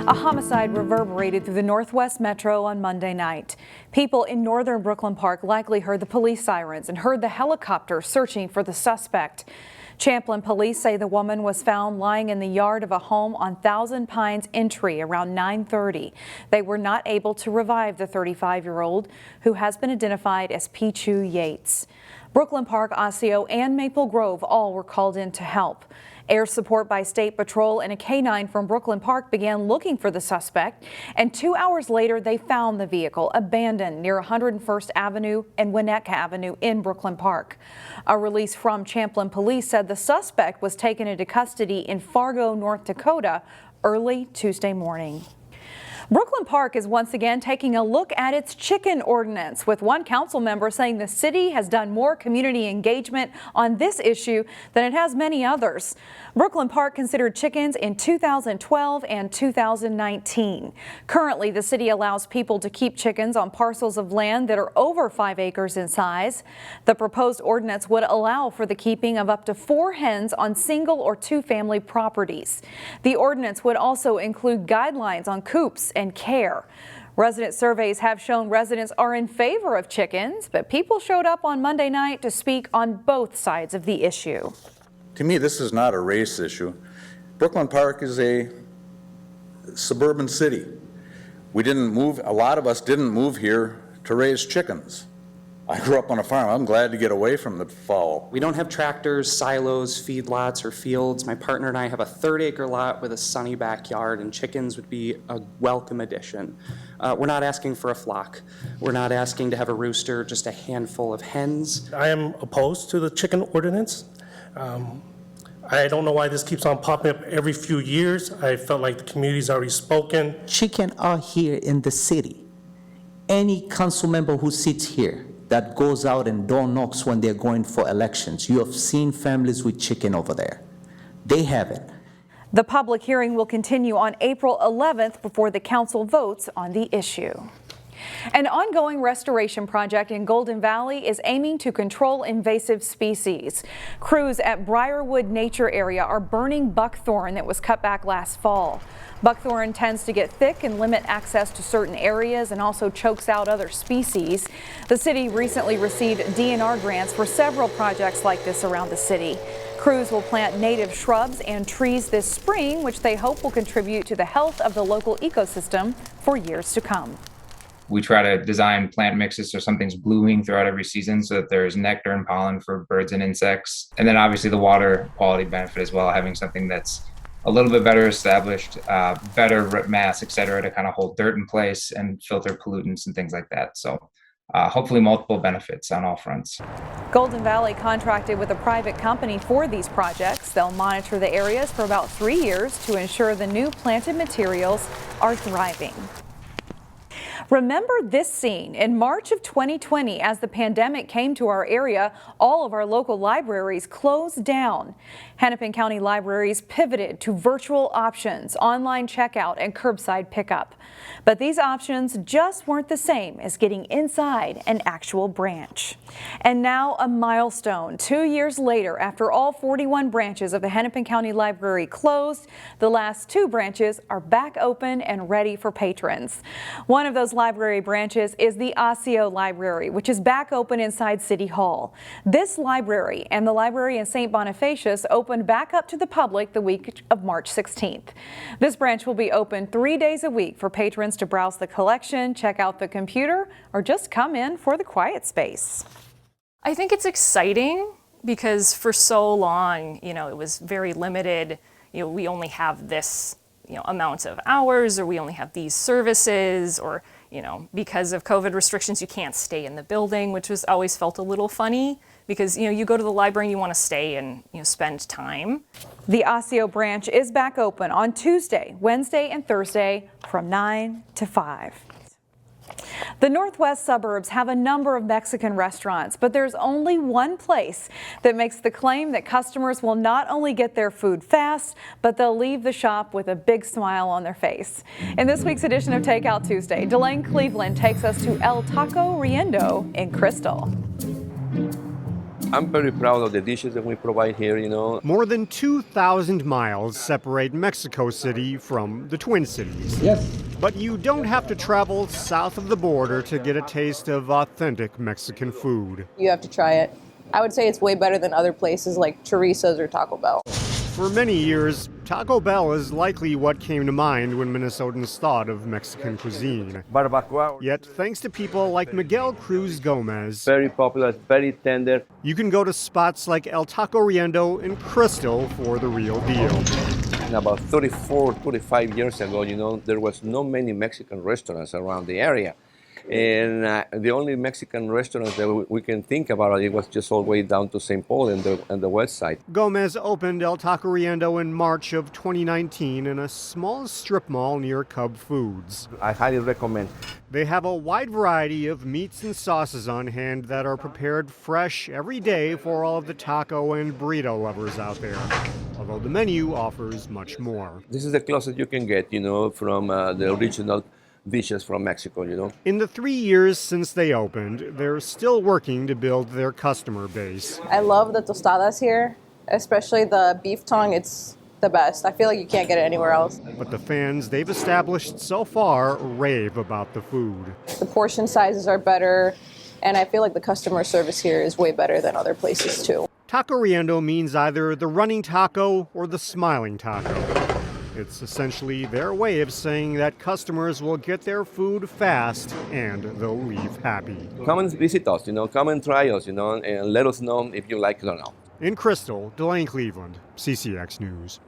A homicide reverberated through the Northwest Metro on Monday night. People in northern Brooklyn Park likely heard the police sirens and heard the helicopter searching for the suspect. Champlin police say the woman was found lying in the yard of a home on Thousand Pines Entry around 9:30. They were not able to revive the 35-year-old, who has been identified as Pichu Yates. Brooklyn Park, Osseo, and Maple Grove all were called in to help. Air support by State Patrol and a K-9 from Brooklyn Park began looking for the suspect, and 2 hours later they found the vehicle abandoned near 101st Avenue and Winnetka Avenue in Brooklyn Park. A release from Champlin police said the suspect was taken into custody in Fargo, North Dakota early Tuesday morning. Brooklyn Park is once again taking a look at its chicken ordinance, with one council member saying the city has done more community engagement on this issue than it has many others. Brooklyn Park considered chickens in 2012 and 2019. Currently, the city allows people to keep chickens on parcels of land that are over 5 acres in size. The proposed ordinance would allow for the keeping of up to 4 hens on single or 2-family properties. The ordinance would also include guidelines on coops and care. Resident surveys have shown residents are in favor of chickens, but people showed up on Monday night to speak on both sides of the issue. To me, this is not a race issue. Brooklyn Park is a suburban city. We didn't move, a lot of us didn't move here to raise chickens. I grew up on a farm. I'm glad to get away from the fowl. We don't have tractors, silos, feedlots, or fields. My partner and I have a 30-acre lot with a sunny backyard, and chickens would be a welcome addition. We're not asking for a flock. We're not asking to have a rooster, just a handful of hens. I am opposed to the chicken ordinance. I don't know why this keeps on popping up every few years. I felt like the community's already spoken. Chicken are here in the city. Any council member who sits here that goes out and door knocks when they're going for elections, you have seen families with chicken over there. They haven't. The public hearing will continue on April 11th before the council votes on the issue. An ongoing restoration project in Golden Valley is aiming to control invasive species. Crews at Briarwood Nature Area are burning buckthorn that was cut back last fall. Buckthorn tends to get thick and limit access to certain areas and also chokes out other species. The city recently received DNR grants for several projects like this around the city. Crews will plant native shrubs and trees this spring, which they hope will contribute to the health of the local ecosystem for years to come. We try to design plant mixes so something's blooming throughout every season so that there's nectar and pollen for birds and insects. And then obviously the water quality benefit as well, having something that's a little bit better established, better root mass, et cetera, to kind of hold dirt in place and filter pollutants and things like that. So hopefully multiple benefits on all fronts. Golden Valley contracted with a private company for these projects. They'll monitor the areas for about 3 years to ensure the new planted materials are thriving. Remember this scene in March of 2020 as the pandemic came to our area, all of our local libraries closed down. Hennepin County Libraries pivoted to virtual options, online checkout, and curbside pickup. But these options just weren't the same as getting inside an actual branch. And now a milestone. 2 years later, after all 41 branches of the Hennepin County Library closed, the last 2 branches are back open and ready for patrons. One of those library branches is the Osseo Library, which is back open inside City Hall. This library and the library in St. Bonifacius opened back up to the public the week of March 16th. This branch will be open 3 days a week for patrons to browse the collection, check out the computer, or just come in for the quiet space. I think it's exciting because for so long, it was very limited. We only have this, amount of hours, or we only have these services, or, because of COVID restrictions, you can't stay in the building, which was always felt a little funny because, you go to the library and you want to stay and, spend time. The Osseo branch is back open on Tuesday, Wednesday, and Thursday from 9 to 5. The Northwest suburbs have a number of Mexican restaurants, but there's only one place that makes the claim that customers will not only get their food fast, but they'll leave the shop with a big smile on their face. In this week's edition of Takeout Tuesday, Delane Cleveland takes us to El Taco Riendo in Crystal. I'm very proud of the dishes that we provide here, you know. More than 2,000 miles separate Mexico City from the Twin Cities. Yes. But you don't have to travel south of the border to get a taste of authentic Mexican food. You have to try it. I would say it's way better than other places like Teresa's or Taco Bell. For many years, Taco Bell is likely what came to mind when Minnesotans thought of Mexican cuisine. Barbacoa. Yet, thanks to people like Miguel Cruz Gomez, Very popular, very tender. you can go to spots like El Taco Riendo in Crystal for the real deal. And about 35 years ago, you know, there was not many Mexican restaurants around the area. And the only Mexican restaurant that we can think about, it was just all the way down to St. Paul and the west side. Gomez opened El Taco Riendo in March of 2019 in a small strip mall near Cub Foods. I highly recommend. They have a wide variety of meats and sauces on hand that are prepared fresh every day for all of the taco and burrito lovers out there, although the menu offers much more. This is the closest you can get, you know, from the original dishes from Mexico, you know. In the 3 years since they opened, they're still working to build their customer base. I love the tostadas here, especially the beef tongue. It's the best. I feel like you can't get it anywhere else. But the fans they've established so far rave about the food. The portion sizes are better, and I feel like the customer service here is way better than other places too. Taco Riendo means either the running taco or the smiling taco. It's essentially their way of saying that customers will get their food fast and they'll leave happy. Come and visit us, you know, come and try us, you know, and let us know if you like it or not. In Crystal, Delane Cleveland, CCX News.